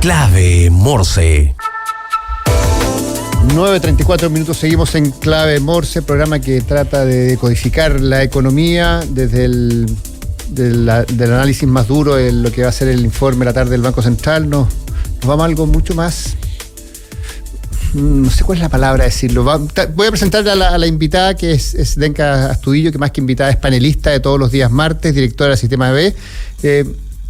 Clave Morse. 9:34 minutos, seguimos en Clave Morse, programa que trata de decodificar la economía desde del análisis más duro de lo que va a ser el informe la tarde del Banco Central. Nos vamos a algo mucho más, no sé cuál es la palabra decirlo. Voy a presentar a la invitada, que es Denka Astudillo, que más que invitada es panelista de todos los días martes, directora del Sistema B.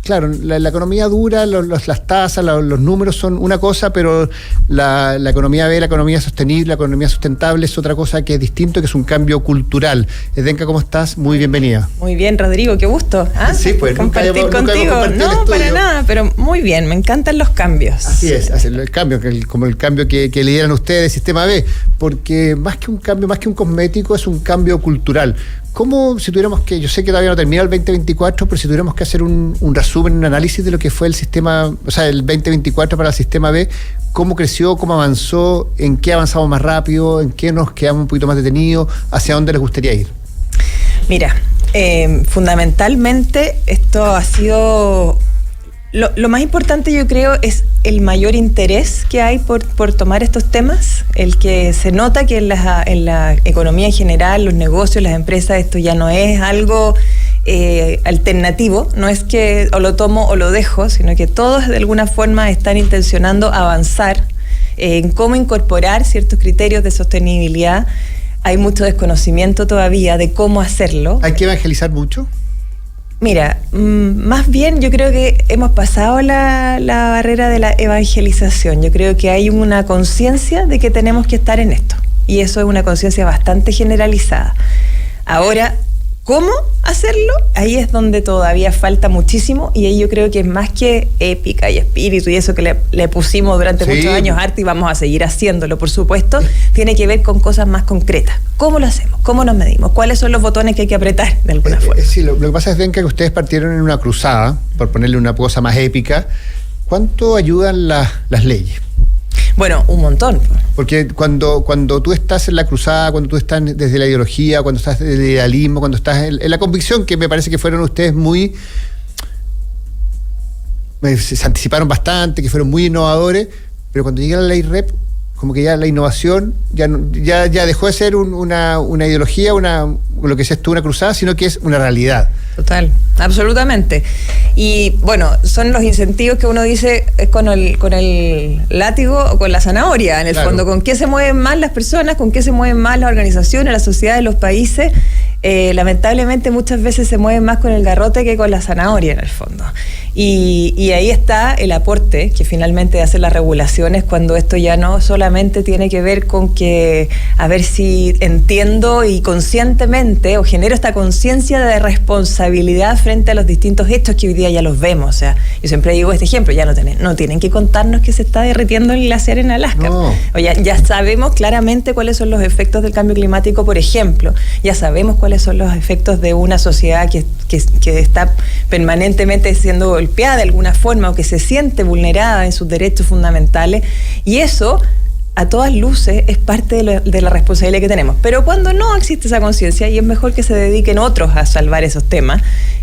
Claro, la economía dura, las tasas, los números son una cosa, pero la economía B, la economía sostenible, la economía sustentable es otra cosa que es distinto, que es un cambio cultural. Denka, ¿cómo estás? Muy bienvenida. Muy bien, Rodrigo, qué gusto. Sí, pues compartir contigo. No, para nada, pero muy bien, me encantan los cambios. Así es, el cambio, como el cambio que lideran ustedes, Sistema B, porque más que un cambio, más que un cosmético, es un cambio cultural. ¿Cómo, si tuviéramos que, yo sé que todavía no termina el 2024, pero si tuviéramos que hacer un resumen, un análisis de lo que fue el sistema, o sea, el 2024 para el Sistema B, cómo creció, cómo avanzó, en qué avanzamos más rápido, en qué nos quedamos un poquito más detenidos, hacia dónde les gustaría ir? Mira, fundamentalmente esto ha sido... Lo más importante, yo creo, es el mayor interés que hay por tomar estos temas, el que se nota que en la economía en general, los negocios, las empresas, esto ya no es algo alternativo, no es que o lo tomo o lo dejo, sino que todos de alguna forma están intencionando avanzar en cómo incorporar ciertos criterios de sostenibilidad. Hay mucho desconocimiento todavía de cómo hacerlo. ¿Hay que evangelizar mucho? Mira, más bien yo creo que hemos pasado la barrera de la evangelización. Yo creo que hay una conciencia de que tenemos que estar en esto. Y eso es una conciencia bastante generalizada. Ahora, ¿cómo hacerlo? Ahí es donde todavía falta muchísimo, y ahí yo creo que es más que épica y espíritu y eso que le pusimos durante muchos años arte, y vamos a seguir haciéndolo, por supuesto, tiene que ver con cosas más concretas. ¿Cómo lo hacemos? ¿Cómo nos medimos? ¿Cuáles son los botones que hay que apretar de alguna forma? Sí, lo que pasa es, Denka, que ustedes partieron en una cruzada, por ponerle una cosa más épica. ¿Cuánto ayudan las leyes? Bueno, un montón. Porque cuando tú estás en la cruzada, cuando tú estás desde la ideología, cuando estás desde el idealismo, cuando estás en la convicción, que me parece que fueron ustedes se anticiparon bastante, que fueron muy innovadores, pero cuando llega la ley REP, como que ya la innovación ya dejó de ser una ideología, lo que es esto, una cruzada, sino que es una realidad. Total, absolutamente. Y bueno, son los incentivos que uno dice es con el látigo o con la zanahoria, en el fondo. ¿Con qué se mueven más las personas? ¿Con qué se mueven más las organizaciones, las sociedades, los países? Lamentablemente muchas veces se mueven más con el garrote que con la zanahoria, en el fondo. Y ahí está el aporte que finalmente hacen las regulaciones, cuando esto ya no solamente tiene que ver con que a ver si entiendo y conscientemente o genero esta conciencia de responsabilidad frente a los distintos hechos que hoy día ya los vemos. O sea, yo siempre digo este ejemplo, ya no tienen que contarnos que se está derritiendo el glaciar en Alaska. No. O ya sabemos claramente cuáles son los efectos del cambio climático, por ejemplo. Ya sabemos cuáles son los efectos de una sociedad que está permanentemente siendo golpeada de alguna forma o que se siente vulnerada en sus derechos fundamentales, y eso a todas luces es parte de la responsabilidad que tenemos. Pero cuando no existe esa conciencia, y es mejor que se dediquen otros a salvar esos temas,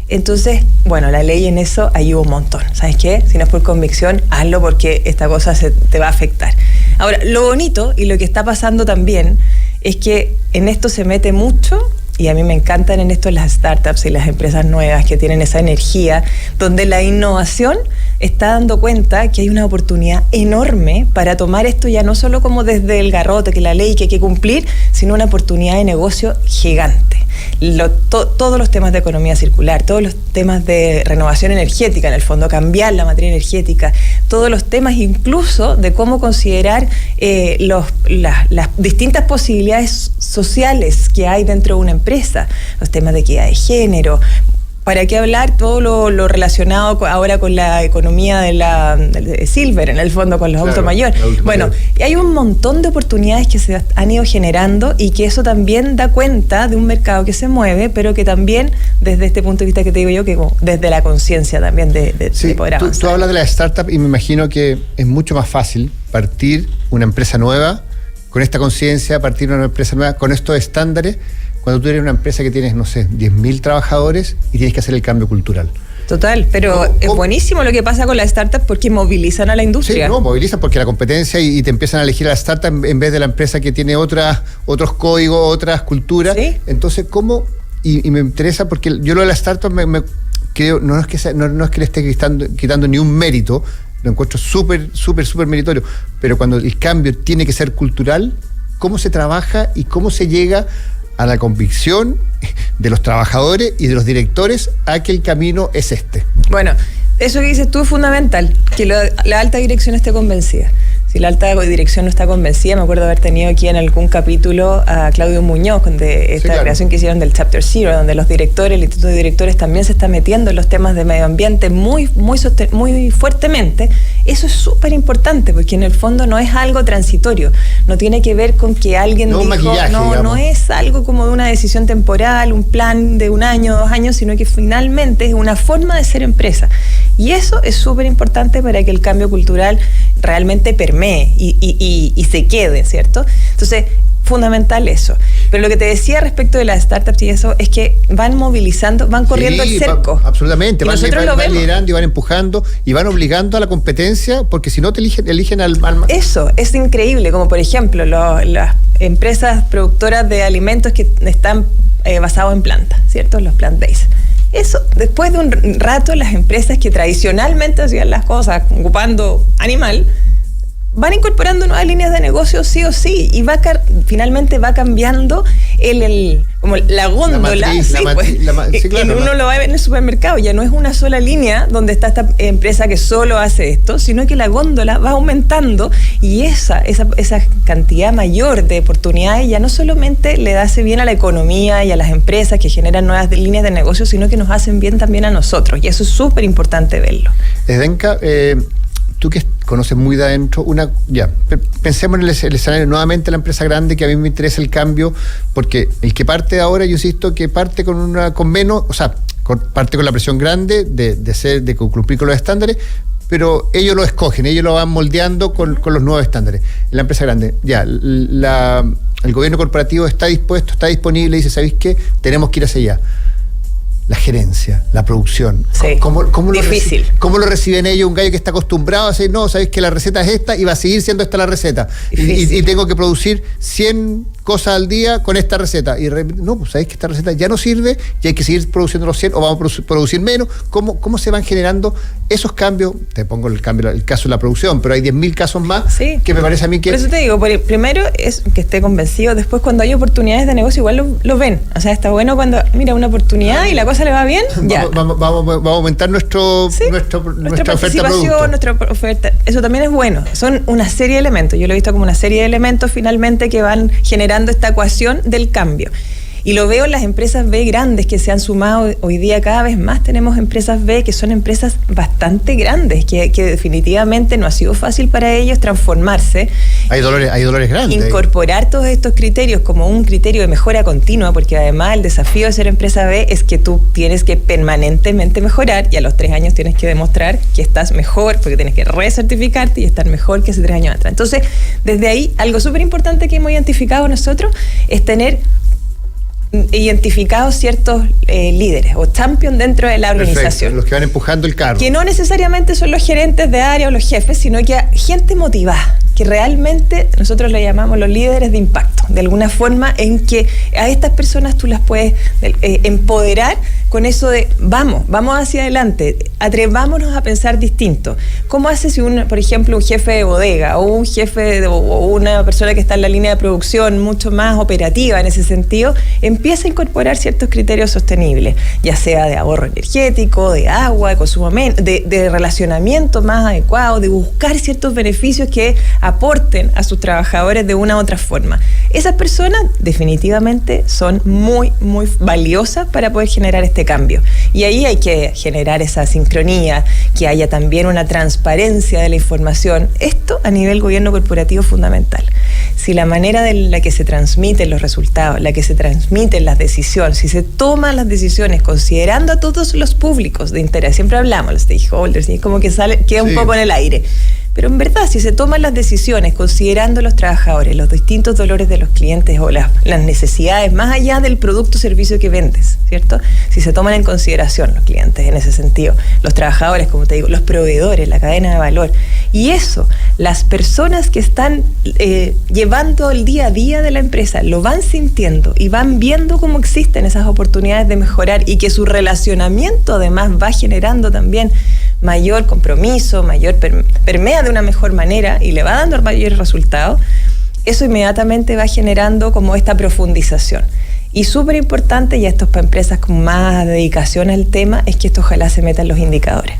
entonces, bueno, la ley en eso ayuda un montón. ¿Sabes qué? Si no es por convicción, hazlo, porque esta cosa te va a afectar. Ahora, lo bonito y lo que está pasando también es que en esto se mete mucho. Y a mí me encantan en esto las startups y las empresas nuevas que tienen esa energía, donde la innovación está dando cuenta que hay una oportunidad enorme para tomar esto ya no solo como desde el garrote, que la ley que hay que cumplir, sino una oportunidad de negocio gigante. Todos los temas de economía circular, todos los temas de renovación energética, en el fondo, cambiar la materia energética, todos los temas incluso de cómo considerar las distintas posibilidades sociales que hay dentro de una empresa, los temas de equidad de género. ¿Para qué hablar todo lo relacionado ahora con la economía de Silver, en el fondo, con los autos mayores? Bueno, hay un montón de oportunidades que se han ido generando, y que eso también da cuenta de un mercado que se mueve, pero que también, desde este punto de vista que te digo yo, que desde la conciencia también de poder avanzar. Tú hablas de la startup, y me imagino que es mucho más fácil partir una empresa nueva con esta conciencia, partir una empresa nueva con estos estándares, cuando tú eres una empresa que tienes, no sé, 10.000 trabajadores y tienes que hacer el cambio cultural. Total, pero es buenísimo lo que pasa con las startups porque movilizan a la industria. Sí, no, movilizan porque la competencia y te empiezan a elegir a la startup en vez de la empresa que tiene otros códigos, otras culturas. ¿Sí? Entonces, ¿cómo? Y me interesa porque yo lo de la startup creo, no es que le esté quitando ni un mérito, lo encuentro súper meritorio, pero cuando el cambio tiene que ser cultural, ¿cómo se trabaja y cómo se llega a la convicción de los trabajadores y de los directores a que el camino es este? Bueno, eso que dices tú es fundamental, que la alta dirección esté convencida. Si la alta dirección no está convencida, me acuerdo haber tenido aquí en algún capítulo a Claudio Muñoz, de esta creación que hicieron del Chapter Zero, donde los directores, el Instituto de Directores también se está metiendo en los temas de medio ambiente muy fuertemente. Eso es súper importante, porque en el fondo no es algo transitorio, no tiene que ver con que alguien dijo, no es algo como de una decisión temporal, un plan de 1 año, 2 años, sino que finalmente es una forma de ser empresa. Y eso es súper importante para que el cambio cultural realmente permee y se quede, ¿cierto? Entonces, fundamental eso. Pero lo que te decía respecto de las startups y eso es que van movilizando, van corriendo el cerco. Absolutamente, van liderando y van empujando y van obligando a la competencia, porque si no te eligen al Eso, es increíble, como por ejemplo las empresas productoras de alimentos que están basados en plantas, ¿cierto? Los plant-based. Eso, después de un rato, las empresas que tradicionalmente hacían las cosas ocupando animal, van incorporando nuevas líneas de negocio sí o sí, y finalmente va cambiando como la góndola. Uno lo va a ver en el supermercado, ya no es una sola línea donde está esta empresa que solo hace esto, sino que la góndola va aumentando, y esa cantidad mayor de oportunidades ya no solamente le hace bien a la economía y a las empresas que generan nuevas líneas de negocio, sino que nos hacen bien también a nosotros, y eso es súper importante verlo. Zdenka, tú que conoces muy de adentro, pensemos en el escenario nuevamente, la empresa grande, que a mí me interesa el cambio, porque el que parte ahora, yo insisto, que parte con menos, parte con la presión grande de cumplir con los estándares, pero ellos lo escogen, ellos lo van moldeando con los nuevos estándares. En la empresa grande, el gobierno corporativo está dispuesto, está disponible, y dice, ¿sabéis qué? Tenemos que ir hacia allá. La gerencia, la producción. Sí, ¿Cómo difícil. ¿Cómo lo reciben ellos? Un gallo que está acostumbrado a decir, no, sabéis que la receta es esta y va a seguir siendo esta la receta. Y tengo que producir 100 cosas al día con esta receta. Pues sabéis que esta receta ya no sirve y hay que seguir produciendo los 100 o vamos a producir menos. ¿Cómo se van generando esos cambios? Te pongo el caso de la producción, pero hay 10.000 casos más que me parece a mí que... Por eso te digo, primero es que esté convencido, después cuando hay oportunidades de negocio igual lo ven. O sea, está bueno cuando mira una oportunidad y la cosa le va bien, ya. Vamos a aumentar nuestra oferta producto. Nuestra oferta. Eso también es bueno. Son una serie de elementos. Yo lo he visto como una serie de elementos finalmente que van generando esta ecuación del cambio. Y lo veo en las empresas B grandes que se han sumado hoy día. Cada vez más tenemos empresas B que son empresas bastante grandes, que definitivamente no ha sido fácil para ellos transformarse. Hay dolores grandes. Incorporar todos estos criterios como un criterio de mejora continua, porque además el desafío de ser empresa B es que tú tienes que permanentemente mejorar, y a los 3 años tienes que demostrar que estás mejor, porque tienes que recertificarte y estar mejor que hace 3 años atrás. Entonces, desde ahí, algo súper importante que hemos identificado nosotros es tener identificados ciertos líderes o champions dentro de la organización. Perfecto, los que van empujando el carro. Que no necesariamente son los gerentes de área o los jefes, sino que gente motivada, que realmente nosotros le llamamos los líderes de impacto, de alguna forma en que a estas personas tú las puedes empoderar con eso de vamos hacia adelante, atrevámonos a pensar distinto. ¿Cómo hace si por ejemplo, un jefe de bodega o un jefe o una persona que está en la línea de producción mucho más operativa en ese sentido, empieza a incorporar ciertos criterios sostenibles, ya sea de ahorro energético, de agua, de consumo, de relacionamiento más adecuado, de buscar ciertos beneficios que aporten a sus trabajadores de una u otra forma? Esas personas definitivamente son muy, muy valiosas para poder generar este cambio. Y ahí hay que generar esa sincronía, que haya también una transparencia de la información. Esto a nivel gobierno corporativo es fundamental. Si la manera de la que se transmiten los resultados, la que se transmiten las decisiones, si se toman las decisiones considerando a todos los públicos de interés, siempre hablamos, los stakeholders, y como que queda un poco en el aire. Pero en verdad, si se toman las decisiones considerando a los trabajadores, los distintos dolores de los clientes o las necesidades, más allá del producto o servicio que vendes, ¿cierto? Si se toman en consideración los clientes en ese sentido, los trabajadores, como te digo, los proveedores, la cadena de valor, y eso, las personas que están llevando el día a día de la empresa, lo van sintiendo y van viendo cómo existen esas oportunidades de mejorar y que su relacionamiento además va generando también mayor compromiso, permea de una mejor manera y le va dando mayores resultados, eso inmediatamente va generando como esta profundización. Y súper importante, y esto es para empresas con más dedicación al tema, es que esto ojalá se metan los indicadores.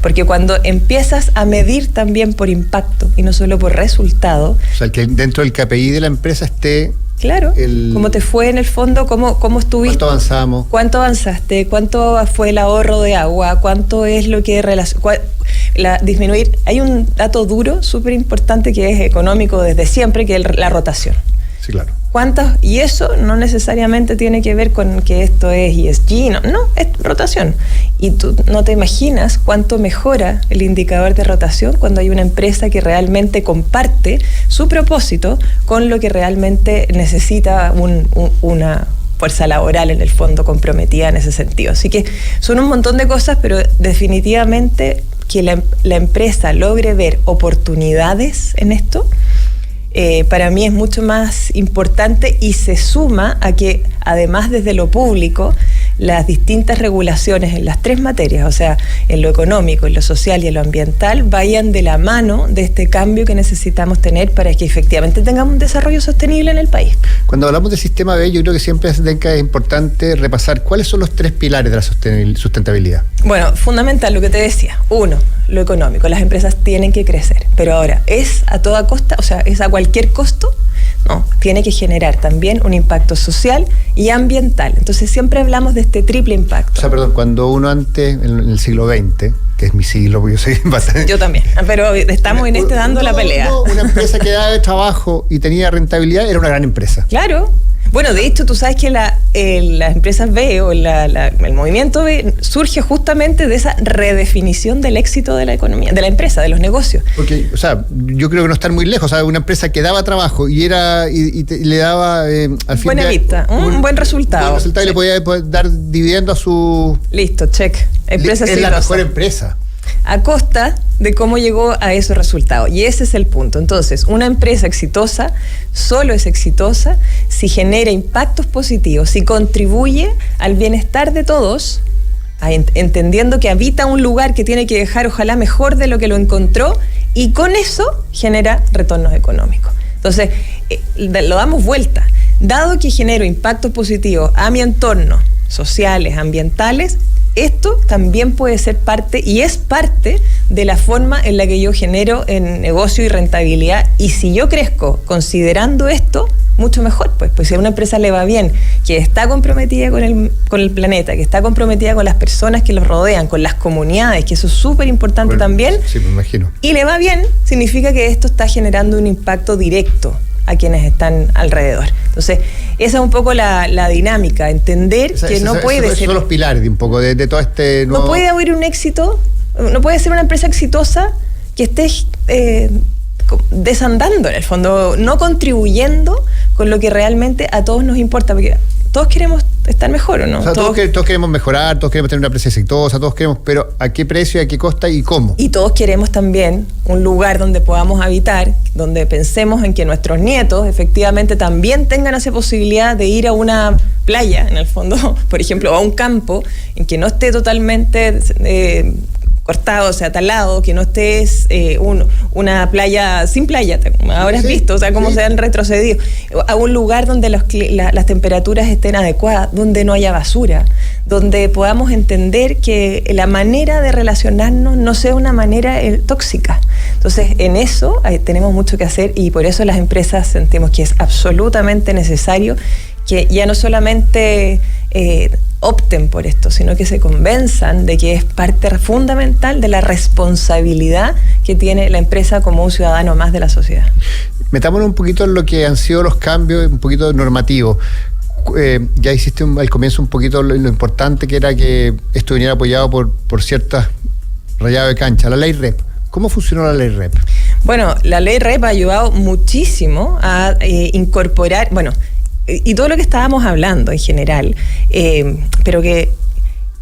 Porque cuando empiezas a medir también por impacto y no solo por resultado. O sea, que dentro del KPI de la empresa esté. Claro, cómo te fue en el fondo, cómo estuviste. ¿Cuánto avanzamos? ¿Cuánto avanzaste? ¿Cuánto fue el ahorro de agua? ¿Cuánto es lo que disminuir? Hay un dato duro, súper importante, que es económico desde siempre, que es la rotación. Sí, claro. Y eso no necesariamente tiene que ver con que esto es ESG, no, es rotación. Y tú no te imaginas cuánto mejora el indicador de rotación cuando hay una empresa que realmente comparte su propósito con lo que realmente necesita una fuerza laboral en el fondo comprometida en ese sentido. Así que son un montón de cosas, pero definitivamente que la empresa logre ver oportunidades en esto, para mí es mucho más importante y se suma a que además desde lo público las distintas regulaciones en las tres materias, o sea, en lo económico, en lo social y en lo ambiental, vayan de la mano de este cambio que necesitamos tener para que efectivamente tengamos un desarrollo sostenible en el país. Cuando hablamos del sistema B, yo creo que siempre es importante repasar cuáles son los tres pilares de la sustentabilidad. Bueno, fundamental lo que te decía. Uno, lo económico. Las empresas tienen que crecer, pero ahora, ¿es a toda costa? O sea, ¿es a cualquier costo? No, tiene que generar también un impacto social y ambiental. Entonces siempre hablamos de este triple impacto. O sea, perdón, cuando uno antes, en el siglo XX, que es mi siglo, porque yo soy bastante... Yo también, pero estamos dando la pelea. Una empresa que daba de trabajo y tenía rentabilidad era una gran empresa. Claro. Bueno, de hecho, tú sabes que las empresas B o el movimiento B surge justamente de esa redefinición del éxito de la economía, de la empresa, de los negocios. Porque, o sea, yo creo que no están muy lejos. O sea, una empresa que daba trabajo y le daba al fin buena vista, un buen resultado. Un buen resultado, sí. Y le podía dar dividendo a su... Listo, check. Empresa es la mejor empresa. A costa de cómo llegó a esos resultados. Y ese es el punto. Entonces, una empresa exitosa solo es exitosa si genera impactos positivos, si contribuye al bienestar de todos, entendiendo que habita un lugar que tiene que dejar ojalá mejor de lo que lo encontró, y con eso genera retornos económicos. Entonces, lo damos vuelta. Dado que genero impactos positivos a mi entorno, sociales, ambientales, esto también puede ser parte y es parte de la forma en la que yo genero en negocio y rentabilidad. Y si yo crezco considerando esto, mucho mejor, pues si a una empresa le va bien, que está comprometida con el planeta, que está comprometida con las personas que los rodean, con las comunidades, que eso es súper importante también. Sí, me imagino. Y le va bien, significa que esto está generando un impacto directo a quienes están alrededor. Entonces, esa es un poco la dinámica, entender que no puede ser... Esos son los pilares de un poco de todo este nuevo... No puede haber un éxito, no puede ser una empresa exitosa que esté desandando en el fondo, no contribuyendo con lo que realmente a todos nos importa, porque todos queremos estar mejor, ¿o no? O sea, todos queremos mejorar, todos queremos tener una empresa exitosa, todos queremos, pero ¿a qué precio, a qué costa y cómo? Y todos queremos también un lugar donde podamos habitar, donde pensemos en que nuestros nietos efectivamente también tengan esa posibilidad de ir a una playa, en el fondo, por ejemplo, a un campo, en que no esté totalmente... cortado, o sea, talado, que no estés una playa sin playa, ahora has visto, o sea, cómo se han retrocedido, a un lugar donde las temperaturas estén adecuadas, donde no haya basura, donde podamos entender que la manera de relacionarnos no sea una manera tóxica. Entonces, en eso tenemos mucho que hacer y por eso las empresas sentimos que es absolutamente necesario que ya no solamente opten por esto, sino que se convenzan de que es parte fundamental de la responsabilidad que tiene la empresa como un ciudadano más de la sociedad. Metámonos un poquito en lo que han sido los cambios, un poquito normativos. Ya hiciste al comienzo un poquito lo importante que era que esto viniera apoyado por ciertas rayadas de cancha, la ley REP. ¿Cómo funcionó la ley REP? Bueno, la ley REP ha ayudado muchísimo a incorporar, y todo lo que estábamos hablando en general, pero que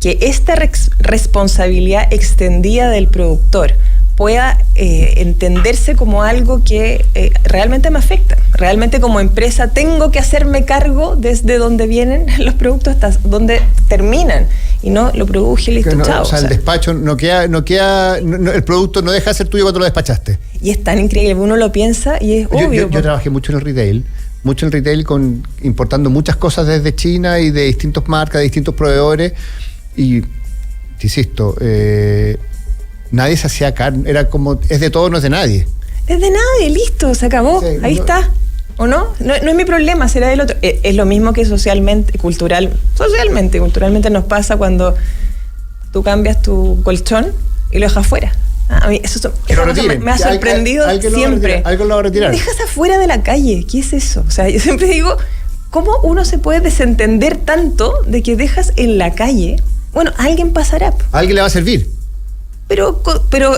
esta responsabilidad extendida del productor pueda entenderse como algo que realmente me afecta. Realmente como empresa tengo que hacerme cargo desde donde vienen los productos hasta donde terminan. Y no lo produje y listo, chao. O sea, el despacho no queda, el producto no deja de ser tuyo cuando lo despachaste. Y es tan increíble, uno lo piensa y es obvio. Yo trabajé mucho en el retail, importando muchas cosas desde China y de distintas marcas, de distintos proveedores. Y, te insisto, nadie se hacía cargo, era como, es de todo, no es de nadie. Es de nadie, listo, se acabó, sí, ahí está. ¿O no? No es mi problema, será del otro. Es lo mismo que culturalmente nos pasa cuando tú cambias tu colchón y lo dejas afuera. A mí eso me ha sorprendido siempre. Algo lo va a retirar. Lo dejas afuera de la calle, ¿qué es eso? O sea, yo siempre digo, ¿cómo uno se puede desentender tanto de que dejas en la calle? Bueno, alguien pasará. ¿A alguien le va a servir? Pero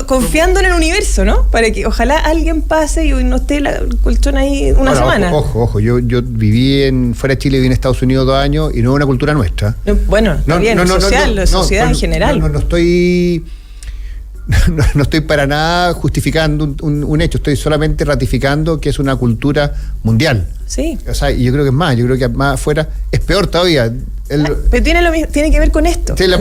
confiando en el universo, ¿no? Para que ojalá alguien pase y no esté el colchón ahí una semana. Ojo, yo viví fuera de Chile, viví en Estados Unidos 2 años y no es una cultura nuestra. Sociedad en general. No estoy para nada justificando un hecho, estoy solamente ratificando que es una cultura mundial. Sí. O sea, y yo creo que es más, más afuera es peor todavía. Pero tiene que ver con esto. Sí, la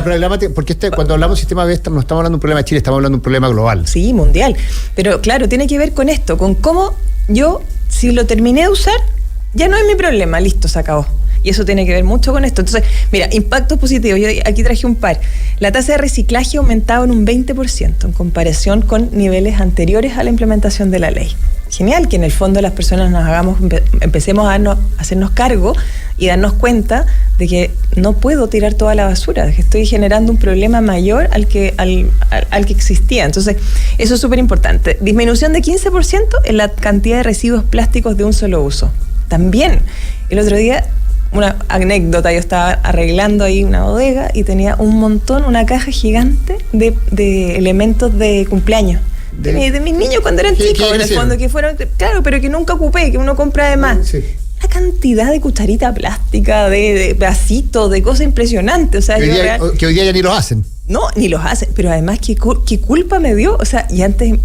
problemática, porque cuando hablamos de sistema B, no estamos hablando de un problema de Chile, estamos hablando de un problema global. Sí, mundial. Pero claro, tiene que ver con esto, con cómo yo, si lo terminé de usar, ya no es mi problema, listo, se acabó. Y eso tiene que ver mucho con esto. Entonces, mira, impactos positivos. Yo aquí traje un par. La tasa de reciclaje ha aumentado en un 20% en comparación con niveles anteriores a la implementación de la ley. Genial que en el fondo las personas empecemos a hacernos cargo y darnos cuenta de que no puedo tirar toda la basura, de que estoy generando un problema mayor al que existía. Entonces, eso es súper importante. Disminución de 15% en la cantidad de residuos plásticos de un solo uso. También, el otro día, una anécdota, yo estaba arreglando ahí una bodega y tenía una caja gigante de elementos de cumpleaños. De mis niños cuando eran chicos, en el fondo, que fueron, claro, pero que nunca ocupé, que uno compra de más. Sí. Una cantidad de cucharita plástica, de vasitos, de cosas impresionantes. O sea, que hoy día ya ni los hacen. No, ni los hacen, pero además, ¿qué culpa me dio? O sea, y antes,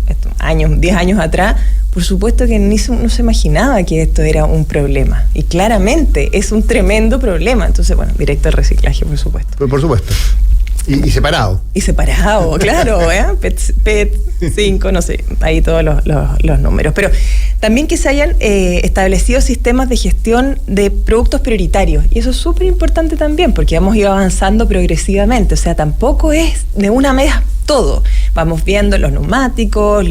10 años atrás, por supuesto que no se imaginaba que esto era un problema. Y claramente es un tremendo problema. Entonces, bueno, directo al reciclaje, por supuesto. Por supuesto. Y separado. Y separado, claro, PET 5, no sé, ahí todos los números. Pero también que se hayan establecido sistemas de gestión de productos prioritarios. Y eso es súper importante también, porque hemos ido avanzando progresivamente. O sea, tampoco es de una vez todo. Vamos viendo los neumáticos,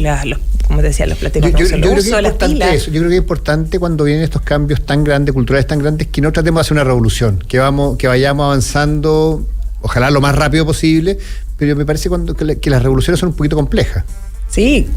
como te decía, los plásticos no solo uso, las pilas. Yo creo que es importante cuando vienen estos cambios tan grandes, culturales tan grandes, que no tratemos de hacer una revolución, que vayamos avanzando, ojalá lo más rápido posible, pero me parece que las revoluciones son un poquito complejas. Sí,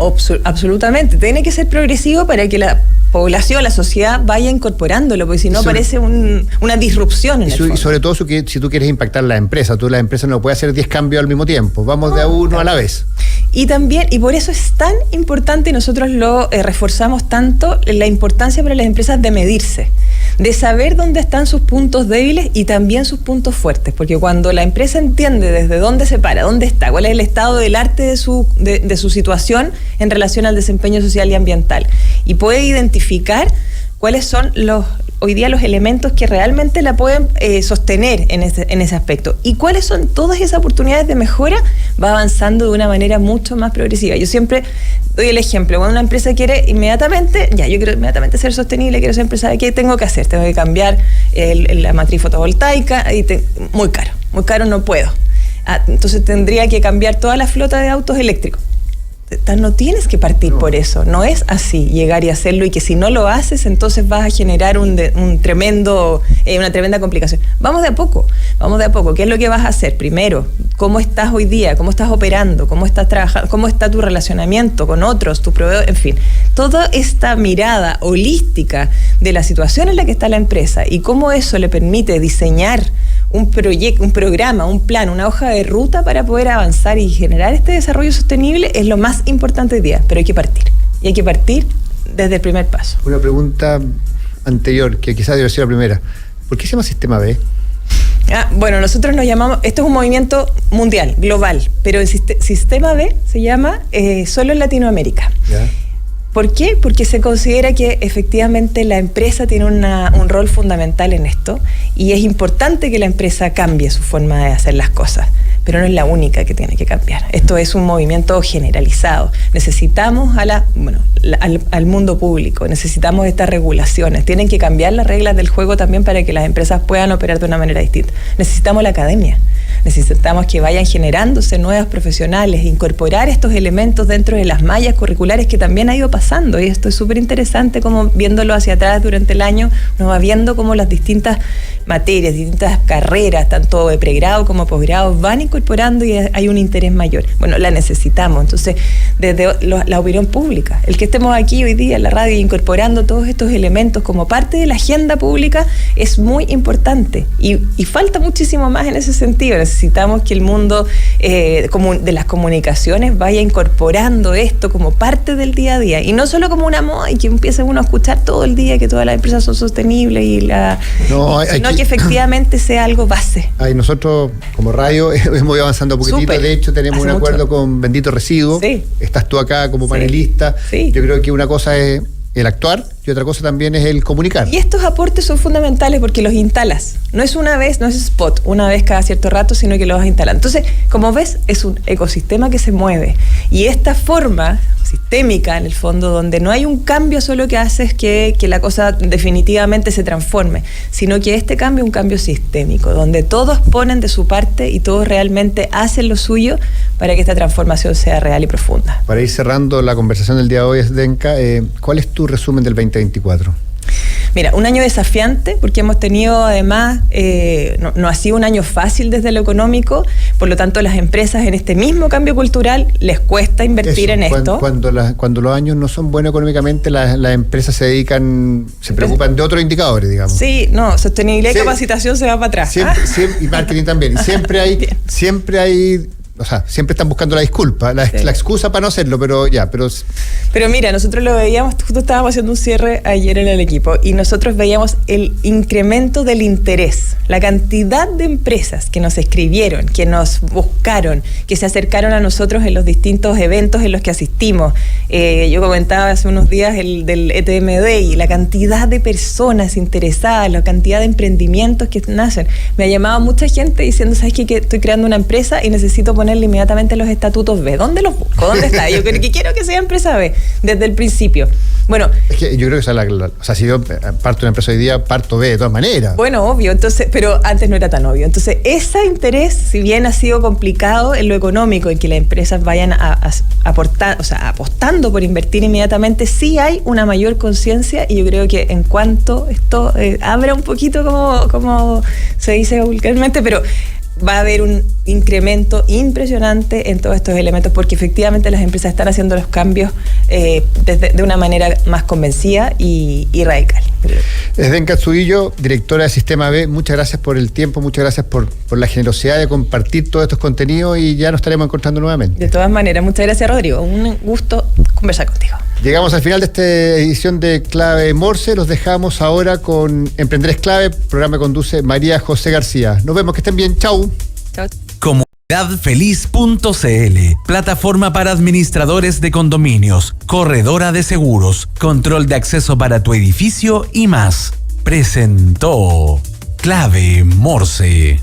absolutamente. Tiene que ser progresivo para que la población, la sociedad vaya incorporándolo, porque si no parece una disrupción en el fondo. Y sobre todo si tú quieres impactar la empresa, la empresa no puede hacer 10 cambios al mismo tiempo, vamos de a uno a la vez. Y también, y por eso es tan importante, y nosotros lo reforzamos tanto, la importancia para las empresas de medirse, de saber dónde están sus puntos débiles y también sus puntos fuertes, porque cuando la empresa entiende desde dónde se para, dónde está, cuál es el estado del arte de su situación en relación al desempeño social y ambiental, y puede identificar cuáles son hoy día los elementos que realmente la pueden sostener en ese aspecto, y cuáles son todas esas oportunidades de mejora, va avanzando de una manera mucho más progresiva. Yo siempre doy el ejemplo, cuando una empresa quiere inmediatamente, yo quiero inmediatamente ser sostenible, quiero ser empresaria, ¿qué tengo que hacer? Tengo que cambiar la matriz fotovoltaica, muy caro no puedo. Entonces tendría que cambiar toda la flota de autos eléctricos. No tienes que partir por eso, no es así llegar y hacerlo, y que si no lo haces entonces vas a generar una tremenda complicación. Vamos de a poco, ¿qué es lo que vas a hacer? Primero, ¿cómo estás hoy día? ¿Cómo estás operando? ¿Cómo estás trabajando? ¿Cómo está tu relacionamiento con otros, tu proveedor? En fin, toda esta mirada holística de la situación en la que está la empresa y cómo eso le permite diseñar un proyecto, un programa, un plan, una hoja de ruta para poder avanzar y generar este desarrollo sostenible es lo más importante hoy día, pero hay que partir. Y hay que partir desde el primer paso. Una pregunta anterior, que quizás debe ser la primera. ¿Por qué se llama Sistema B? Bueno, nosotros nos llamamos, esto es un movimiento mundial, global, pero el Sistema B se llama solo en Latinoamérica. ¿Ya? ¿Por qué? Porque se considera que efectivamente la empresa tiene un rol fundamental en esto y es importante que la empresa cambie su forma de hacer las cosas, pero no es la única que tiene que cambiar. Esto es un movimiento generalizado. Necesitamos al mundo público, necesitamos estas regulaciones, tienen que cambiar las reglas del juego también para que las empresas puedan operar de una manera distinta. Necesitamos la academia. Necesitamos que vayan generándose nuevos profesionales, incorporar estos elementos dentro de las mallas curriculares que también ha ido pasando, y esto es súper interesante como viéndolo hacia atrás durante el año, nos va viendo cómo las distintas materias, distintas carreras, tanto de pregrado como posgrado, van incorporando y hay un interés mayor. Bueno, la necesitamos, entonces desde la opinión pública, el que estemos aquí hoy día en la radio incorporando todos estos elementos como parte de la agenda pública es muy importante y falta muchísimo más en ese sentido. Necesitamos que el mundo de las comunicaciones vaya incorporando esto como parte del día a día y no solo como una moda y que empiece uno a escuchar todo el día que todas las empresas son sostenibles sino que efectivamente sea algo base. Nosotros como radio hemos ido avanzando un poquitito. De hecho tenemos un acuerdo con Bendito Residuo. Sí. Estás tú acá como panelista. Sí. Yo creo que una cosa es el actuar y otra cosa también es el comunicar. Y estos aportes son fundamentales porque los instalas. No es una vez, no es spot, una vez cada cierto rato, sino que los vas instalando. Entonces, como ves, es un ecosistema que se mueve. Y esta forma sistémica, en el fondo, donde no hay un cambio solo que hace es que la cosa definitivamente se transforme, sino que este cambio es un cambio sistémico, donde todos ponen de su parte y todos realmente hacen lo suyo para que esta transformación sea real y profunda. Para ir cerrando la conversación del día de hoy, Zdenka, ¿cuál es tu resumen del 2024? Mira, un año desafiante porque hemos tenido además, no ha sido un año fácil desde lo económico, por lo tanto las empresas en este mismo cambio cultural les cuesta invertir en esto. Cuando los años no son buenos económicamente, las empresas se preocupan de otros indicadores, digamos. Sí, sostenibilidad y capacitación se va para atrás. Y marketing también. Siempre hay o sea, siempre están buscando la disculpa, la excusa para no hacerlo, pero ya, Pero mira, nosotros lo veíamos, justo estábamos haciendo un cierre ayer en el equipo, y nosotros veíamos el incremento del interés, la cantidad de empresas que nos escribieron, que nos buscaron, que se acercaron a nosotros en los distintos eventos en los que asistimos. Yo comentaba hace unos días el del ETM Day, la cantidad de personas interesadas, la cantidad de emprendimientos que nacen. Me ha llamado mucha gente diciendo, ¿sabes qué? Que estoy creando una empresa y necesito ponerle inmediatamente los estatutos B. ¿Dónde los busco? ¿Dónde está? Yo quiero que sea empresa B desde el principio. Bueno, es que yo creo que si yo parto de una empresa hoy día, parto B de todas maneras. Bueno, obvio, entonces, pero antes no era tan obvio. Entonces, ese interés, si bien ha sido complicado en lo económico, en que las empresas vayan aportar, apostando por invertir inmediatamente, sí hay una mayor conciencia, y yo creo que en cuanto esto abra un poquito, como se dice vulgarmente, pero va a haber un incremento impresionante en todos estos elementos porque efectivamente las empresas están haciendo los cambios de una manera más convencida y radical. Zdenka Zúbillo, directora de Sistema B, muchas gracias por el tiempo, muchas gracias por la generosidad de compartir todos estos contenidos y ya nos estaremos encontrando nuevamente. De todas maneras, muchas gracias, Rodrigo. Un gusto conversar contigo. Llegamos al final de esta edición de Clave Morse. Los dejamos ahora con Emprender es Clave, programa que conduce María José García. Nos vemos, que estén bien. Chau. Chau. Comunidadfeliz.cl, plataforma para administradores de condominios, corredora de seguros, control de acceso para tu edificio y más. Presentó Clave Morse.